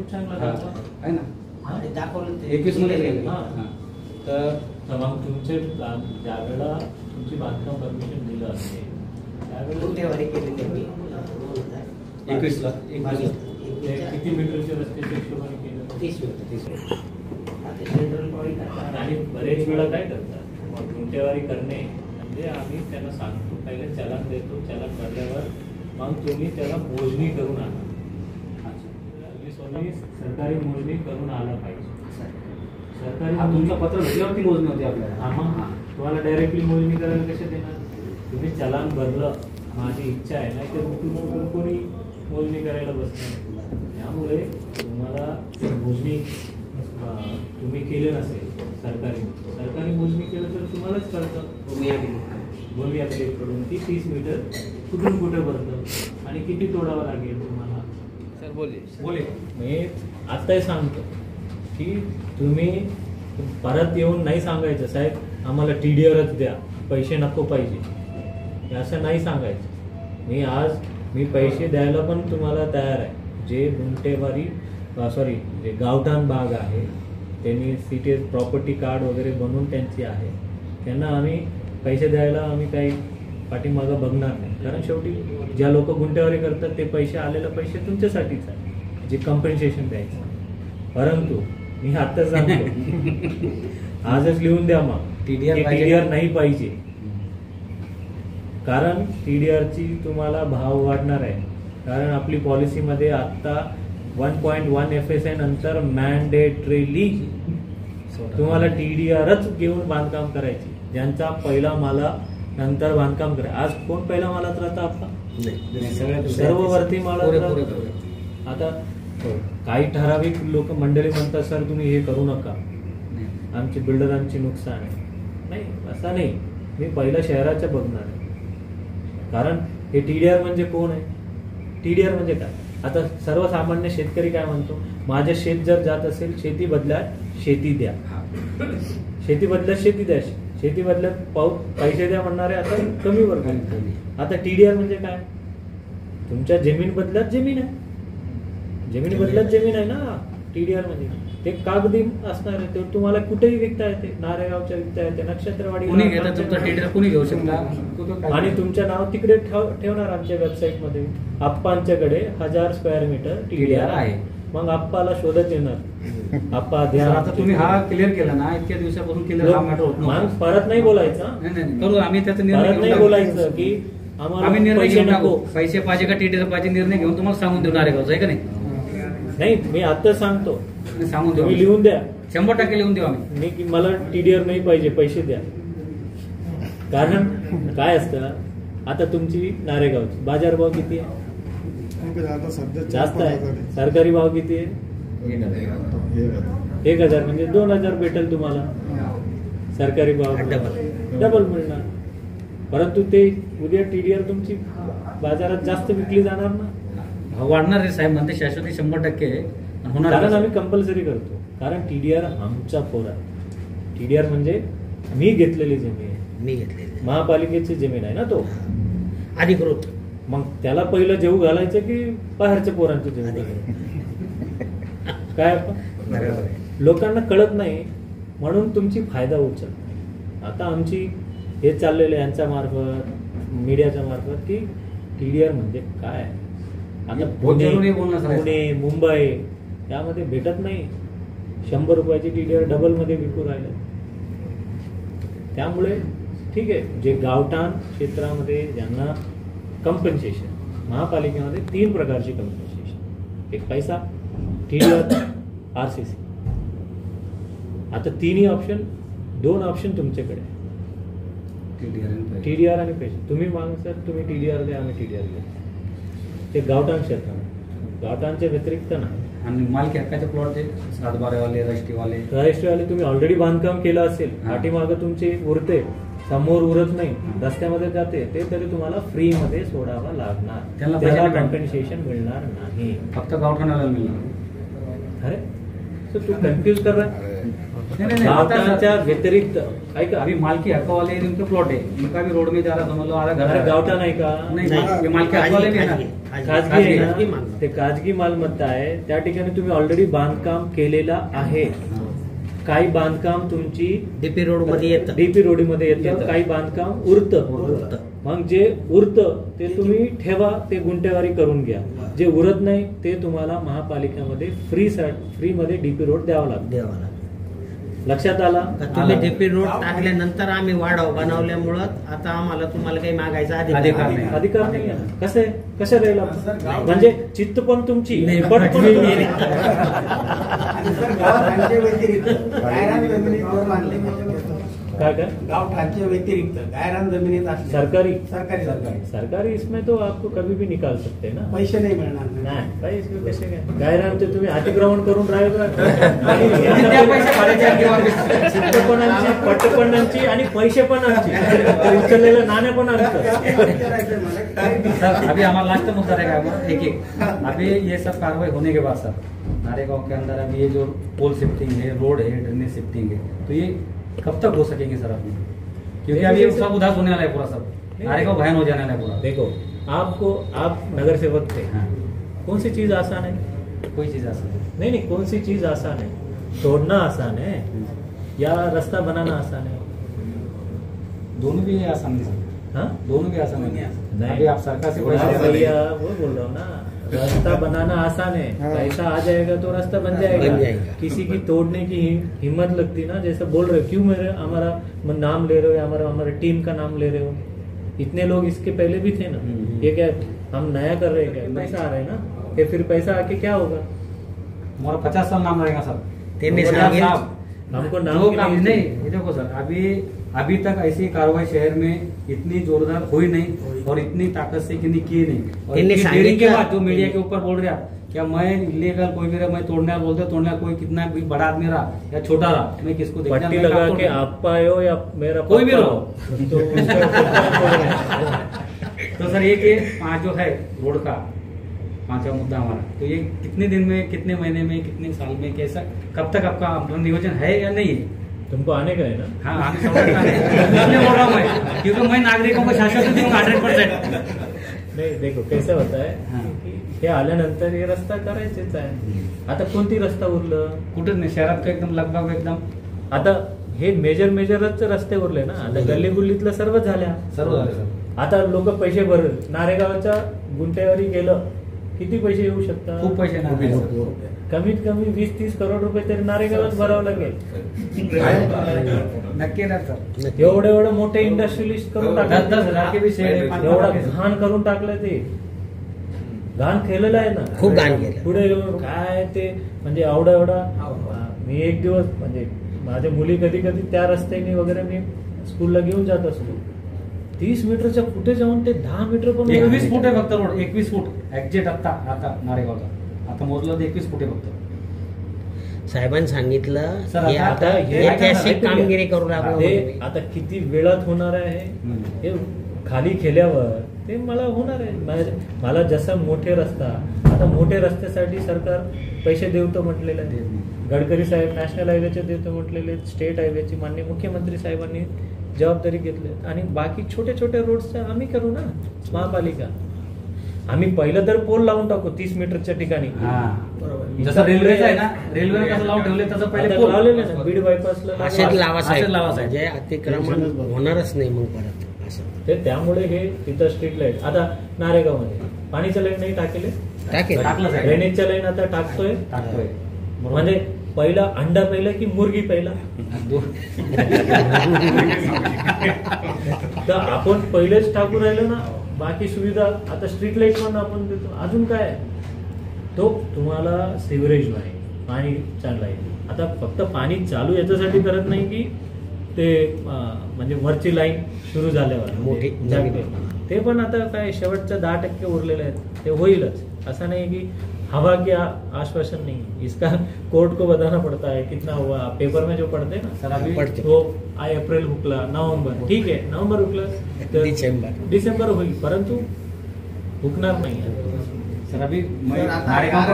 फुटचांगला आहे ना, दाखवलं 21 मध्ये गेले. तर मग तुमचे ज्यावेळेला तुमची बांधकाम परमिशन दिलं असेल गुंठेवारी केली त्यांनी 21 ला किती मीटरचे रस्त्याच्या हिशोबाने केलं? 30 मीटर. सेंट्रल पॉईंट आणि बरेच वेळा काय करतात, गुंठेवारी करणे म्हणजे आम्ही त्यांना सांगतो, पहिले चलन देतो, चलन भरल्यावर मग तुम्ही त्याला मोजणी करून आणा. सरकारी मोजणी करून आला पाहिजे. सरकारी तुमचं पत्र भेटल्यावरती मोजणी होती आपल्याला. मग तुम्हाला डायरेक्टली मोजणी करायला कशा देणार? तुम्ही चलान भरलं, माझी इच्छा आहे, नाही तर कोणी मोजणी करायला बसणार. त्यामुळे तुम्हाला मोजणी तुम्ही केले नसेल, सरकारी मोजणी केलं तर तुम्हालाच कळतं. भूमी अभिलेखकडून ती 30 मीटर कुठून कुठे भरतं आणि किती तोडावं लागेल तुम्हाला. सर बोले मी आत्ताही सांगतो की तुम्ही परत येऊन नाही सांगायचं साहेब आम्हाला TDRच द्या, पैसे नको पाहिजे, असं नाही सांगायचं. मी पैसे द्यायला पण तुम्हाला तयार आहे. जे गुंठेवारी जे गावठाण बाग आहे त्यांनी सिटी प्रॉपर्टी कार्ड वगैरे बनवून त्यांची आहे, त्यांना आम्ही पैसे द्यायला आम्ही काही पाठीमागं बघणार नाही. कारण शेवटी ज्या लोक गुंठेवारी करतात ते पैसे आलेले पैसे तुमच्यासाठीच आहे, जे कॉम्पेन्सेशन द्यायचं. परंतु मी आत्ताच सांगतो आजच लिहून द्या मग TDR नाही पाहिजे. कारण TDRची तुम्हाला भाव वाढणार आहे. कारण आपली पॉलिसीमध्ये आत्ता 1.1 FSI नंतर मॅन्डेटरीली तुम्हाला TDRच घेऊन बांधकाम करायची. ज्यांचा पहिला माला नंतर बांधकाम करा. आज कोण पहिला मालात राहता आपला? सर्व वरती मालात. आता काही ठराविक लोक मंडळी म्हणतात सर तुम्ही हे करू नका, आमची बिल्डरांची नुकसान आहे. नाही, असं नाही. मी पहिलं शहराचं बघणार आहे. कारण हे TDR म्हणजे कोण आहे? TDR म्हणजे काय? आता सर्वसामान्य शेतकरी काय म्हणतो, माझे शेत जर जात असेल शेती बदल्यात शेती द्या, शेती बदल्यात शेती द्या, शेती बदल्यात पैसे द्या म्हणणारे आता कमी वर्ग. आता TDR म्हणजे काय? तुमच्या जमीन बदल्यात जमीन आहे, जमीन बदल्यात जमीन आहे ना. TDR म्हणजे ते कागदी असणार आहे, ते तुम्हाला कुठेही विकता येते. नारेगावच्या विकता येते, नक्षत्रवाडी कोणी घेऊ शकता आणि तुमचं नाव तिकडे ठेवणार आमच्या वेबसाईट मध्ये. आप्पांच्याकडे 1000 स्क्वेअर मीटर TDR आहे. मग आप्पाला शोधत येणार, आप्पा द्या. आता तुम्ही हा क्लिअर केला ना, इतक्या दिवसापासून केलं, हा मॅटर होत नाही. परत नाही बोलायचं, करू आम्ही त्याचा परत नाही बोलायचं की आम्ही निर्णय घेऊन टाकू, पैसे पाहिजे का TDR पाहिजे, निर्णय घेऊन तुम्हाला सांगून देऊ नारेगावचं, आहे का नाही? नाही, मी आता सांगतो, सांगून तुम्ही लिहून द्या. 100% लिहून देऊ आम्ही. की मला TDR नाही पाहिजे, पैसे द्या. कारण काय असतं, आता तुमची नारेगावची बाजारभाव किती आहे? जास्त आहे. सरकारी भाव किती आहे? 1000 म्हणजे 2000 भेटेल तुम्हाला. सरकारी भाव डबल मिळणार. परंतु ते उद्या TDR तुमची बाजारात जास्त विकली जाणार ना. भाव वाढणार रे साहेब, म्हणते शाश्वती 100% होणार. कारण आम्ही कंपल्सरी करतो. कारण TDR आमचा फोर आहे. TDR म्हणजे मी घेतलेली जमीन आहे, मी घेतलेली महापालिकेची जमीन आहे ना, तो अधिकृत. मग त्याला पहिलं जेऊ घालायचं की बाहेरच्या पोरांची जेऊ? काय लोकांना कळत नाही म्हणून तुमची फायदा उचल. आता आमची हे चाललेलं यांच्या मार्फत, मीडियाच्या मार्फत की TDR म्हणजे काय. आता पुणे, मुंबई यामध्ये भेटत नाही. 100 रुपयाची TDR डबल मध्ये विकू राहिले. त्यामुळे ठीक आहे, जे गावठाण क्षेत्रामध्ये ज्यांना कम्पेन्सेशन, महापालिकेमध्ये 3 प्रकारची कम्पेन्सेशन, एक पैसा, TDR, RCC. आता तिन्ही ऑप्शन, 2 ऑप्शन तुमच्याकडे, TDR आणि पैसे. तुम्ही माग सर तुम्ही TDR द्या, आम्ही TDR द्या. ते गावठाण क्षेत्र, गावठाणच्या व्यतिरिक्त नाही. आणि मालकी हक्काचे प्लॉट 7-12 वाले, रजिस्ट्रीवाले तुम्ही ऑलरेडी बांधकाम केलं असेल, पाठीमागं तुमचे उरते, समोर उरत नाही, रस्त्यामध्ये जाते, ते तरी तुम्हाला फ्री मध्ये सोडावा लागणार. त्याला कॉम्पेन्सेशन मिळणार नाही, फक्त गावठाणाला मिळणार. अरे तू कन्फ्युज कर रहा है. गावठाणच्या व्यतिरिक्त ऐका, अभी मालकी हक्कावाले इनके प्लॉट है, इनका भी रोड में जा रहा, समझ लो आधा घर गावठाण आहे का? नहीं, मालकी हक्कावाले भी है ना. खाजगी आहे खाजगी ना, मालमत्ता. ते खाजगी मालमत्ता आहे. त्या ठिकाणी तुम्ही ऑलरेडी बांधकाम केलेलं आहे. काही बांधकाम तुमची डीपी रोड मध्ये येतं. डीपी रोड मध्ये येतं, येतं. काही बांधकाम उरतं. उरतं. मग जे उरतं ते तुम्ही ठेवा, ते गुंठेवारी करून घ्या. जे उरत नाही ते तुम्हाला महापालिकेमध्ये फ्री मध्ये डीपी रोड द्यावा लागतो. देवाला लक्षात आला? का तुम्ही डीपी रोड टाकल्यानंतर आम्ही वाढव बनवल्यामुळं आता आम्हाला तुम्हाला काही मागायचा अधिकार नाही. अधिकार नाही आहे. कसं आहे? कसं राहील आपण? म्हणजे चित्त पण तुमची, नाही, पट पण नाही, तुमची. नाही. गावठाणच्या व्यतिरिक्त गायरान जमिनीवर बांधले पाहिजे. काय काय गावठाणच्या व्यतिरिक्त गायरान जमिनीत असले सरकारी सरकारी सरकारी इसमें तो आपको कभी भी निकाल सकते हैं ना. पैसे नाही मिळणार नाही काही इसमें पैसे काय गायरांचे तुम्ही अतिक्रमण करून राहिला. त्या पैसे काढायचे आणि किंवा चित्तपणांची, पटपणांची आणि पैसेपणांची उचललेलं नाणे पण आणतं. सर अभी हमारा लास्ट मुद्दा रहेगा हमारा एक अभी ये सब कार्रवाई होने के बाद सर नारेगांव के अंदर अभी ये जो पोल शिफ्टिंग है, रोड है, ड्रेनेज शिफ्टिंग है, तो ये कब तक हो सकेंगे सर अपने? क्योंकि अभी ये सब उदास होने वाला है पूरा सब, नारेगांव भयान हो जाने वाला है पूरा। देखो आप नगर सेवक थे, हाँ। कौन सी चीज आसान है? कोई चीज आसान है नहीं, कौन सी चीज आसान है? तोड़ना आसान है या रास्ता बनाना आसान है? दोनों भी आसान नहीं सर, हाँ दोनों भी आसान नहीं। नहीं। अभी आप सरकार से पैसे हाँ ले रहे भैया, हैं। वो बोल रहा हूँ ना, रास्ता बनाना आसान है, पैसा आ जाएगा तो रास्ता बन बन जाएगा। जाएगा। किसी की तोड़ने की हिम्मत लगती ना, जैसे बोल रहे हो, क्यों मेरे हमारा नाम ले रहे हो या हमारे टीम का नाम ले रहे हो? इतने लोग इसके पहले भी थे ना। ये क्या हम नया कर रहे हैं क्या? पैसा आ रहा है ना, ये फिर पैसा आके क्या होगा? हमारा 50 साल नाम रहेगा सर। त्यांनी तो सांगितलं- साहब, हमको नाम जो की काम नहीं- नहीं, ये देखो सर अभी तक ऐसी कार्रवाई शहर में इतनी जोरदार हुई नहीं और इतनी ताकत से किसी की नहीं। और इनने इतनी देरी के सांगितलं- बाद जो मीडिया के ऊपर बोल रहा क्या मैं इलीगल कोई भी रहा, मैं तोड़ने बोलते तोड़ने कोई कितना भी बड़ा आदमी रहा या छोटा रहा, मैं किसको देखना, पट्टी मैं लगा काम के तोड़ना। आप पाए हो या मेरा कोई भी पप्पा रहो। तो उसका ऊपर कोई नहीं। तो सर ये कि पांच जो है रोड का पांचवा मुद्दा हमारा, तो ये कितने दिन में, कितने महीने में, कितने साल में, कैसा कब तक आपका अपना नियोजन है या नहीं है? तुमको आने का है ना? हाँ आगे समझ इसलिए बोल रहा हूँ मैं, क्योंकि मैं नागरिकों को शासन दूंगा 100%। नाही, देखो कैसे होत आहे हा. की हे आल्यानंतर हे रस्ता करायचेच आहे. आता कोणती रस्ता उरलं? कुठंच नाही, शहरात तर एकदम लगभग एकदम आता हे मेजरच रस्ते उरले ना. आता गल्ली गुल्लीतलं सर्व झाल्या. सर्व झालं सर। आता लोक पैसे भरल. नारेगावच्या गुंठेवारी गेलं किती पैसे येऊ शकतात? खूप पैसे नाही सर। कमीत कमी 20-30 करोड रुपये तरी नारेगावात भरावं लागेल. नक्की येणार सर। एवढं मोठे इंडस्ट्रियलिस्ट करून 10,000 टाकले. के भी शेअर आहे, एवढा घाण करून टाकलं ते. घाण केलेलं आहे ना, खूप घाण केलं. पुढे येऊन काय ते म्हणजे एवढा मी एक दिवस म्हणजे माझ्या मुली कधी कधी त्या रस्त्याने वगैरे मी स्कूलला घेऊन जात असतो. 30 मीटरच्या पुढे जाऊन ते 10 मीटर पण 21 फूट आहे फक्त रोड, 21 फूट एक्झॅक्ट आता नारेगावचा आता मोजलं तर 21 फूट आहे फक्त। साहेबांनी सांगितलं सर, हे आता आता हे ऐतिहासिक कामगिरी करू लागलो ते म्हणून. आता किती वेळात होणार आहे हे खाली केल्यावर ते मला होणार आहे. मला जसं मोठे रस्ता, आता मोठे रस्त्यासाठी सरकार पैसे देवतो म्हटलेलं आहे. गडकरी साहेब नॅशनल हायवेचे देतो म्हटलेले, स्टेट हायवेची माननीय मुख्यमंत्री साहेबांनी जबाबदारी घेतली आणि बाकी छोटे छोटे रोड्सचं आम्ही करू ना महापालिका. आम्ही पहिलं तर पोल लावून टाकू 30 मीटरच्या ठिकाणी. जसं रेल्वेचं आहे ना, रेल्वेला कसं लावून ठेवले तसं पहिले आता पोल लावलेलं आहे ना, बीड बायपासला असेच लावा असेच साहेब, लावा साहेब. म्हणजे अतिक्रमण होणारच नाही मग परत असं. ते त्यामुळे हे तिथं स्ट्रीट लाईट. आता नारेगावमध्ये पाणीच्या लाईन नाही टाकले, टाकेल. टाकलं साहेब, ड्रेनेजच्या लाईन आता टाकतोय. टाकतोय म्हणजे पहिला अंडा पहिला की मुर्गी पहिला? तर आपण पहिलेच टाकून राहिलो ना. बाकी सुविधा आता स्ट्रीट लाईट पण आपण देतो. अजून काय तो तुम्हाला सिवरेज नाही, पाणी चांगलं आहे. आता फक्त पाणी चालू याच्यासाठी करत नाही की ते म्हणजे वरची लाईन सुरू झाल्यावर मोठी जागते. ते पण आता काय शेवटच्या 10% उरलेले आहेत, ते होईलच. असं नहीं कि हवा के आश्वासन नहीं, इसका कोर्ट को बताना पड़ता है कितना हुआ. पेपर में जो पढ़ते हैं ना सर अभी पढ़ते. तो अप्रैल हुकला, नवंबर ठीक है, नवंबर हुकला तर डिसेंबर होईल, परंतु हुकणार नाही. सर अभी मैं सर, आता नारेगांव का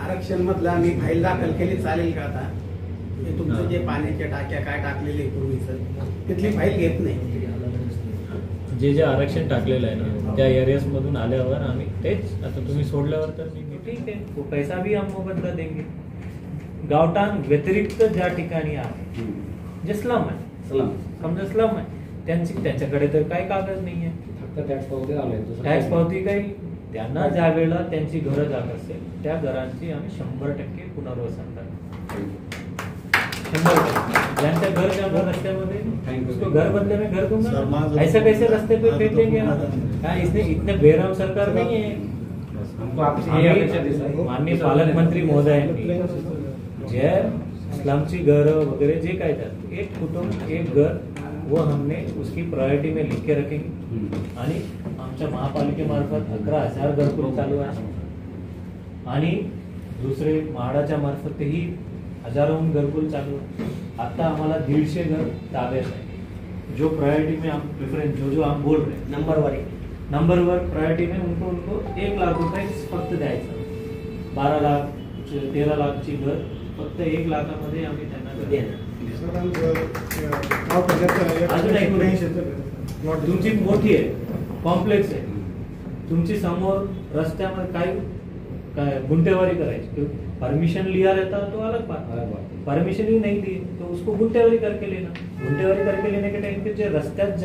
आरक्षण मधलं आम्ही फाईल दाखल केली चालेल का? आता हे तुमचं जे पाण्याच्या टाक्या काय टाकलेले पूर्वीच तिथली फाईल घेत नाही. जे जे आरक्षण टाकलेलं आहे ना त्या एरियाज मधून आल्यावर आम्ही तेच आता तुम्ही सोडल्यावर तर मी ठीक आहे वो पैसा भी हम मोबदला देंगे. गावठाण व्यतिरिक्त ज्या ठिकाणी आहे जे स्लम आहे समजा स्लम आहे त्यांच्याकडे तर काही कागद नाहीये फक्त टॅक्स पावती काही त्यांना ज्या वेळेला त्यांची घरं जात असेल त्या घरांची आम्ही 100% पुनर्वसन करतो. 100%. ज्यांच्या घर ज्या रस्त्यामध्ये उसको घर बदले में घर दूंगा ऐसा कैसे रस्ते पे फेंक देंगे ना क्या इसने इतने बेरहम सरकार नहीं है. माननीय पालकमंत्री महोदयांनी जे स्लमची घर वगैरह जे काय त्यात एक कुटुंब एक घर वो हमने उसकी प्रायोरिटी में लिख के रखेंगे आणि आमच्या महापालिकेमार्फत 11,000 घरकुल चालू आहे आणि दुसरे म्हाडाच्या मार्फतही हजारोहून घरकुल चालू आहे. आता आम्हाला 150 घर ताब्यात आहे. जो प्रायोरिटी में हम प्रेफरेंस जो हम बोल रहे हैं नंबर वर प्रायोरिटी में उनको 1 लाख रुपये फक्त द्यायचं. 12 लाख 13 लाखची घर फक्त 1 लाखामध्ये आम्ही त्यांना देणार. अजून एक तुमची मोठी आहे कॉम्प्लेक्स आहे तुमची समोर रस्त्यामध्ये काय गुंटेवारी करायची परमिशन लिया रहता तो अलग बात परमिशन ही नहीं दी तो उसको गुंटेवारी करके लेने के टाइम पे जे रस्त्यात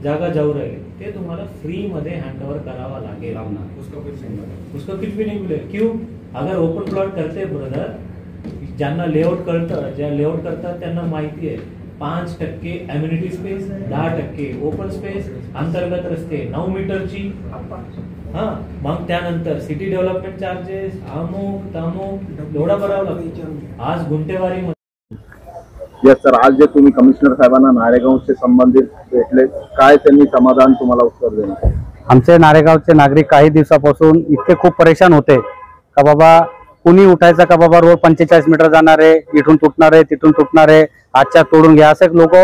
जागा जाऊ राहिले ते तुम्हाला फ्री मध्ये हँडओव्हर करावा लागेल. उसका कुछ भी नहीं मिलेगा. क्यों अगर ओपन प्लॉट करते ब्रदर ज्यांना लेआउट कळतं ज्या लेआउट करतात त्यांना माहिती आहे 5% एम्युनिटी स्पेस 10% ओपन स्पेस अंतर्गत रस्ते 9 मीटरची हा मग त्यानंतर सिटी डेव्हलपमेंट चार्जेस अमुक एवढा भरावा लागतो. आज गुंटेवारी यस सर आज जे तुम्ही कमिशनर साहेबांना नारेगावशी संबंधित भेटले काय त्यांनी समाधान तुम्हाला उत्तर देणार. आमचे नारेगावचे नागरिक काही दिवसापासून इतके खूप परेशान होते का बाबा कुणी उठायचा का बाबा रोड 45 मीटर जाणार आहे इथून तुटणार आहे तिथून तुटणार आहे आजच्या तोडून घ्या असे लोक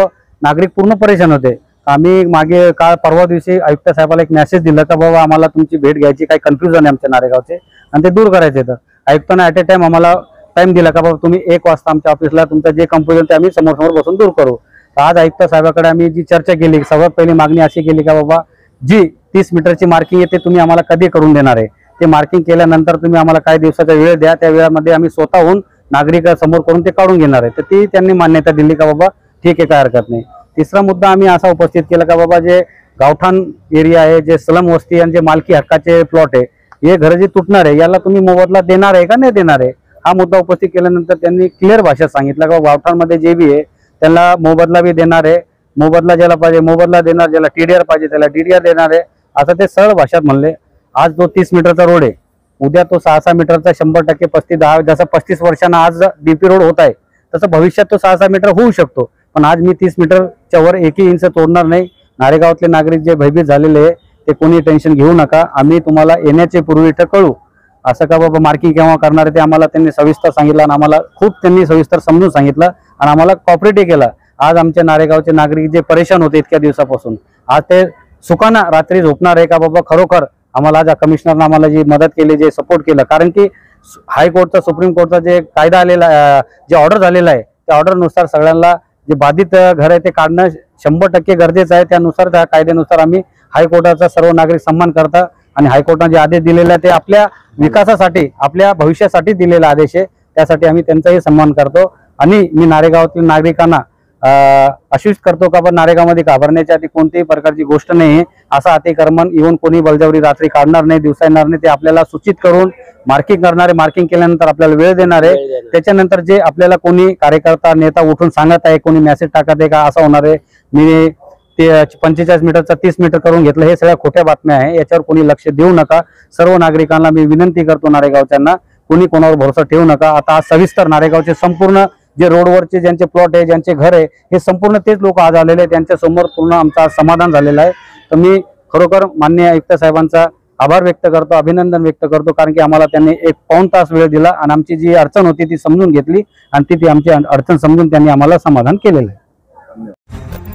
नागरिक पूर्ण परेशान होते. आम्ही मागे काल परवा दिवशी आयुक्त साहेबाला एक मेसेज दिला का बाबा आम्हाला तुमची भेट घ्यायची काही कन्फ्युजन आहे आमच्या नारेगावचे आणि ते दूर करायचे. तर आयुक्तांना ॲट ए टाइम आम्हाला टाइम दिला का बाबा तुम्ही 1 वाजता आमच्या ऑफिसला तुमचं जे कन्फ्युजन ते आम्ही समोर बसून दूर करू. आज आयुक्त साहेबाकडे आम्ही जी चर्चा केली सर्वात पहिली मागणी अशी केली का बाबा जी 30 मीटरची मार्किंग आहे ते तुम्ही आम्हाला कधी करून देणार आहे. ते मार्किंग केल्यानंतर तुम्ही आम्हाला काही दिवसाचा वेळ द्या त्या वेळामध्ये आम्ही स्वतःहून नागरिकांसमोर करून ते काढून घेणार आहे. तर ती त्यांनी मान्यता दिली का बाबा ठीक आहे काय हरकत नाही. तिसरा मुद्दा आम्ही असा उपस्थित केला का बाबा जे गावठाण एरिया आहे जे स्लम वस्ती आणि जे मालकी हक्काचे प्लॉट आहे हे घर जे तुटणार आहे याला तुम्ही मोबदला देणार आहे का नाही देणार आहे हा मुद्दा उपस्थित केल्यानंतर त्यांनी क्लिअर भाषेत सांगितलं का गावठाणमध्ये जे बी आहे त्याला मोबदला बी देणार आहे. मोबदला ज्याला पाहिजे मोबदला देणार ज्याला TDR पाहिजे त्याला TDR देणार आहे असं ते सरळ भाषेत म्हणले. आज जो 30 मीटरचा रोड आहे उद्या तो 6-6 मीटरचा 100% 35-10 जसं 35 वर्षांना आज DP रोड होत आहे तसं भविष्यात तो 6-6 मीटर होऊ शकतो. पण आज मी 30 मीटरच्या वर 1 इंच तोडणार नाही. नारेगावातले नागरिक जे भयभीत झालेले आहे ते कोणी टेन्शन घेऊ नका. आम्ही तुम्हाला येण्याचे पूर्वी इथं कळू असं का बाबा मार्किंग केव्हा करणार आहे ते आम्हाला त्यांनी सविस्तर सांगितलं आणि आम्हाला खूप त्यांनी सविस्तर समजून सांगितलं आणि आम्हाला कॉपरेटिव्ह केलं. आज आमच्या नारेगावचे नागरिक जे परेशान होते इतक्या दिवसापासून आज ते सुखाना रात्री झोपणार आहे का बाबा खरोखर आम्हाला आज कमिशनरने आम्हाला जी मदत केली जे सपोर्ट केलं. कारण की हायकोर्टचा सुप्रीम कोर्टचा जे कायदा आलेला जे ऑर्डर झालेला आहे त्या ऑर्डरनुसार सगळ्यांना जे बाधित घर आहे ते काढणं 100% गरजेचं आहे. त्यानुसार त्या कायद्यानुसार आम्ही हायकोर्टाचा सर्व नागरिक सन्मान करता आणि हायकोर्टाने जे आदेश दिलेले आहे ते आपल्या विकासासाठी आपल्या भविष्यासाठी दिलेला आदेश आहे त्यासाठी आम्ही त्यांचाही सन्मान करतो. आणि मी नारेगावातील नागरिकांना आश्वस्त करतो का पण नारेगावमध्ये घाबरण्याची आधी कोणत्याही प्रकारची गोष्ट नाही. असं अतिक्रमण इव्हन कोणी बळजबरी रात्री काढणार नाही दिवसा येणार नाही. ते आपल्याला सूचित करून मार्किंग करणारे मार्किंग केल्यानंतर आपल्याला वेळ देणार आहे. त्याच्यानंतर जे आपल्याला कोणी कार्यकर्ता नेता उठून सांगत आहे कोणी मेसेज टाकत आहे का असं होणार आहे मी ते 45 मीटरचा 30 मीटर करून घेतलं हे सगळ्या खोट्या बातम्या आहे. याच्यावर कोणी लक्ष देऊ नका. सर्व नागरिकांना मी विनंती करतो नारेगावच्यांना कोणी कोणावर भरोसा ठेवू नका. आता आज सविस्तर नारेगावचे संपूर्ण जे रोडवरचे ज्यांचे प्लॉट आहे ज्यांचे घर आहे हे संपूर्ण तेच लोक आज आलेले त्यांच्या समोर पूर्ण आमचा समाधान झालेला आहे. तर मी खरोखर माननीय आयुक्त साहेबांचा आभार व्यक्त करतो अभिनंदन व्यक्त करतो कारण की आम्हाला त्यांनी 1 पाऊण तास वेळ दिला आणि आमची जी अडचण होती ती समजून घेतली आणि ती आमची अडचण समजून त्यांनी आम्हाला समाधान केलेलं आहे.